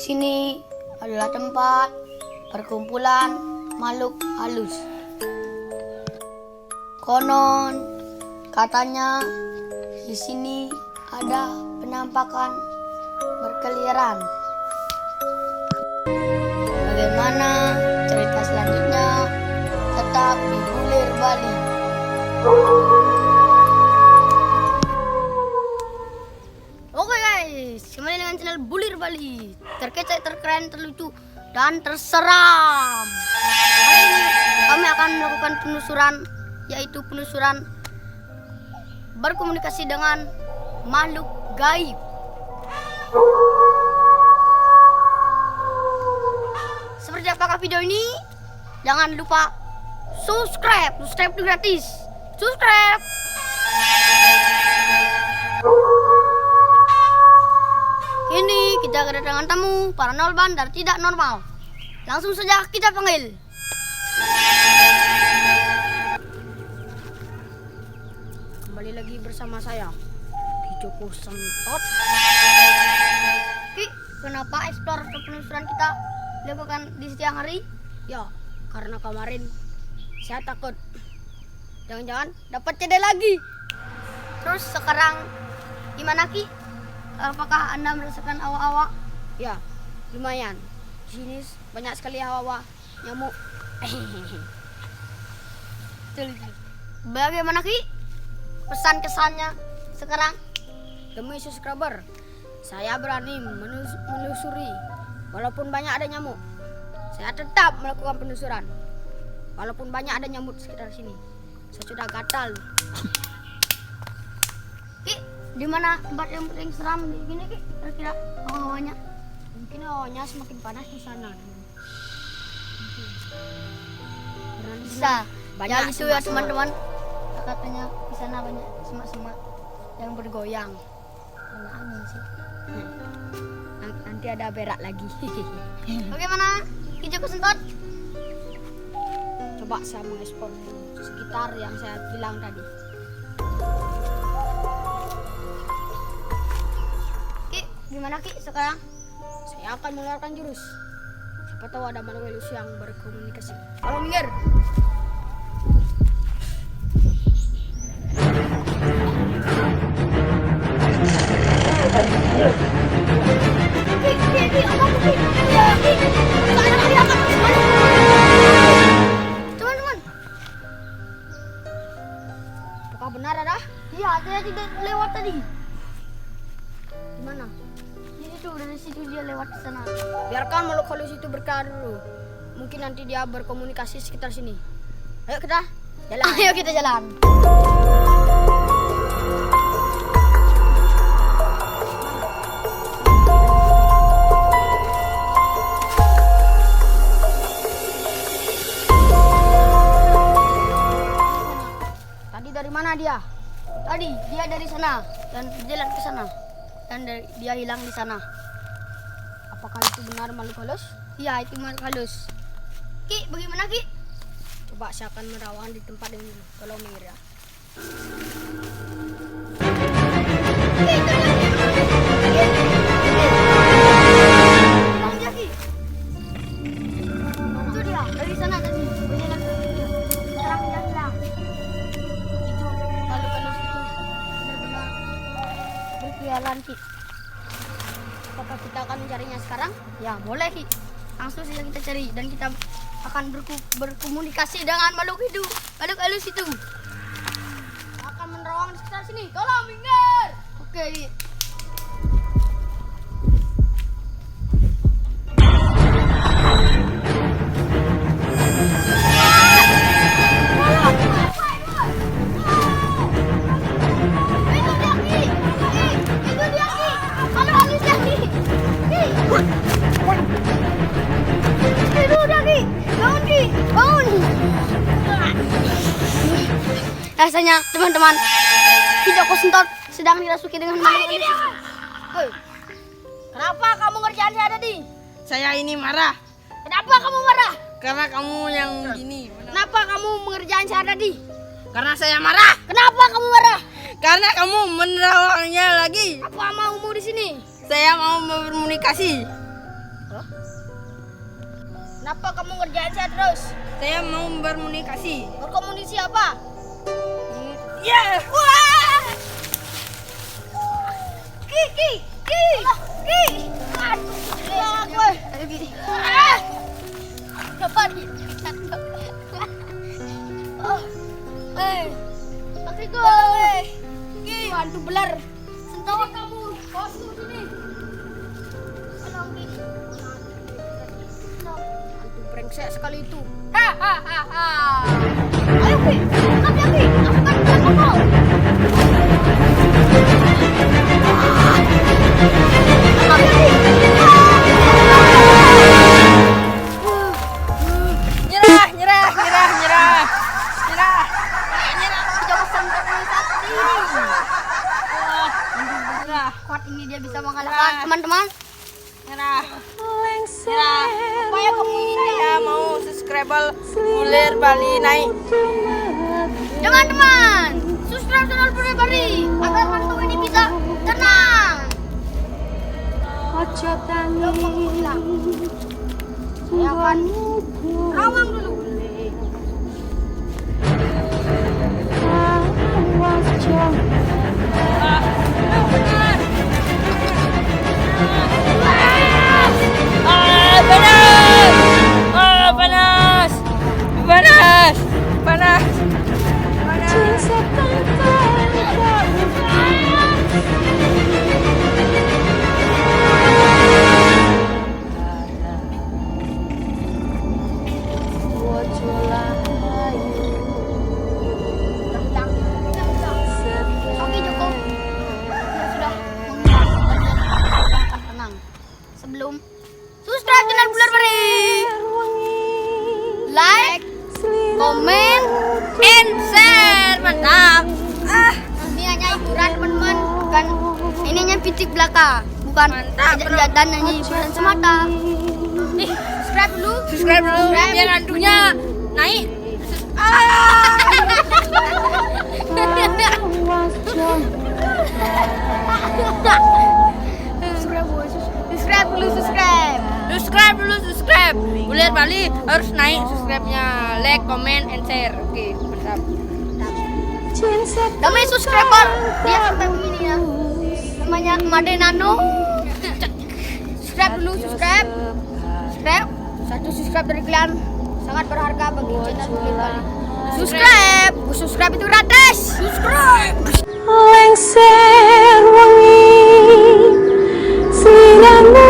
Sini adalah tempat perkumpulan makhluk halus. Konon katanya di sini ada penampakan berkeliaran. Bagaimana cerita selanjutnya? Tetap di Bulir Bali. Oke guys, kembali dengan channel Bulir Bali. Terkece, terkeren, terlucu, dan terseram. Hari ini kami akan melakukan penelusuran, yaitu penelusuran berkomunikasi dengan makhluk gaib. Seperti apakah video ini? Jangan lupa subscribe itu gratis. Subscribe. Ini kita kedatangan tamu paranormal dan tidak normal. Langsung saja kita panggil. Kembali lagi bersama saya, Ki Joko Sentot. Ki, kenapa eksplor penelusuran kita dilakukan di siang hari? Ya, karena kemarin saya takut jangan-jangan dapat cedek lagi. Terus sekarang gimana Ki? Apakah Anda merasakan hawa-hawa? Ya, lumayan. Di sini banyak sekali hawa-hawa, nyamuk. Bagaimana Ki? Pesan kesannya sekarang? Demi subscriber, saya berani menelusuri. Walaupun banyak ada nyamuk, saya tetap melakukan penelusuran. Walaupun banyak ada nyamuk sekitar sini, saya sudah gatal. Ki, di mana tempat yang paling seram di sini Ki? Kira-kira hawanya? Mungkin hawanya semakin panas di sana. Bisa. Banyak itu ya teman-teman. Katanya di sana banyak semak-semak yang bergoyang. Banyak angin sih. Nanti ada berak lagi. Bagaimana Ki Joko Sentot? Coba saya mengeksplor sekitar yang saya bilang tadi. Ki, gimana Ki sekarang? Saya akan mengeluarkan jurus. Siapa tahu ada makhluk halus yang berkomunikasi. Kalau minggir. Teman-teman, apakah benar ada? Iya, dia tidak lewat tadi. Gimana? Itu dari situ dia lewat ke sana. Biarkan makhluk halus itu berkeliaran dulu. Mungkin nanti dia berkomunikasi sekitar sini. Ayo kita jalan. Ayo kita jalan. Dari mana dia? Tadi dia dari sana dan jalan ke sana dan dia hilang di sana. Apakah itu benar makhluk halus? Iya, itu makhluk halus. Ki, bagaimana Ki? Coba saya akan merawat di tempat ini. Kalau minggir ya. Ki, itu dia. Ki. Itu dia dari sana tadi. Berjalan ke sini. Sekarang dia hilang. Berkeliaran Ki. Apakah kita akan mencarinya sekarang? Ya boleh Ki. Langsung saja kita cari dan kita akan berkomunikasi dengan makhluk itu, makhluk halus itu. Akan menerawang di sekitar sini. Tolong minggir. Oke Ki. Rasanya teman-teman, Ki Joko Sentot sedang dirasuki dengan makhluk halus. Hei, kenapa kamu ngerjain saya tadi? Saya ini marah. Kenapa kamu marah? Karena kamu yang gini. Kenapa kamu mengerjain saya tadi? Karena saya marah. Kenapa kamu marah? Karena kamu menerawangnya lagi. Apa maumu di sini? Saya mau berkomunikasi. Kenapa kamu ngerjain saya terus? Saya mau berkomunikasi. Berkomunikasi apa? Ya. Wah! Ki. Aduh, gue. Ayo gini. Dapat. Kaki gue. Ki. Aduh, beler. Sentuh kamu. Bosku sini. Aduh, brengsek sekali itu. Ayo, Ki. Angkat ya, Ki. Angkat kamu. Nyerah. Kuat ini dia bisa mengalahkan teman-teman. Nyerah. Apa ya kamu ini? Saya mau subscriber Bulir Bali naik. Teman-teman, subscribe channel Bulir Bali agar hantu ini bisa tenang. Saya akan rawang dulu. Panas. Oke cukup. Dia sudah akan tenang. Sebelum subscribe channel Bulir Bali, like, comment, and share. Mantap. Ini hanya hiburan teman-teman, bukan ini hanya pitik belaka, bukan ajak-ajakan hanya hiburan semata. Nih, subscribe dulu. Biar hantunya naik. Subscribe. Bulir Bali harus naik subscribe-nya, like, comment, and share. Oke, mantap. Namanya subscriber dia sampai begini ya. Namanya Made Nano. Subscribe. Satu subscribe dari kalian sangat berharga bagi channel Bulir Bali. Subscribe itu gratis. Subscribe. Lengser wangi sinamu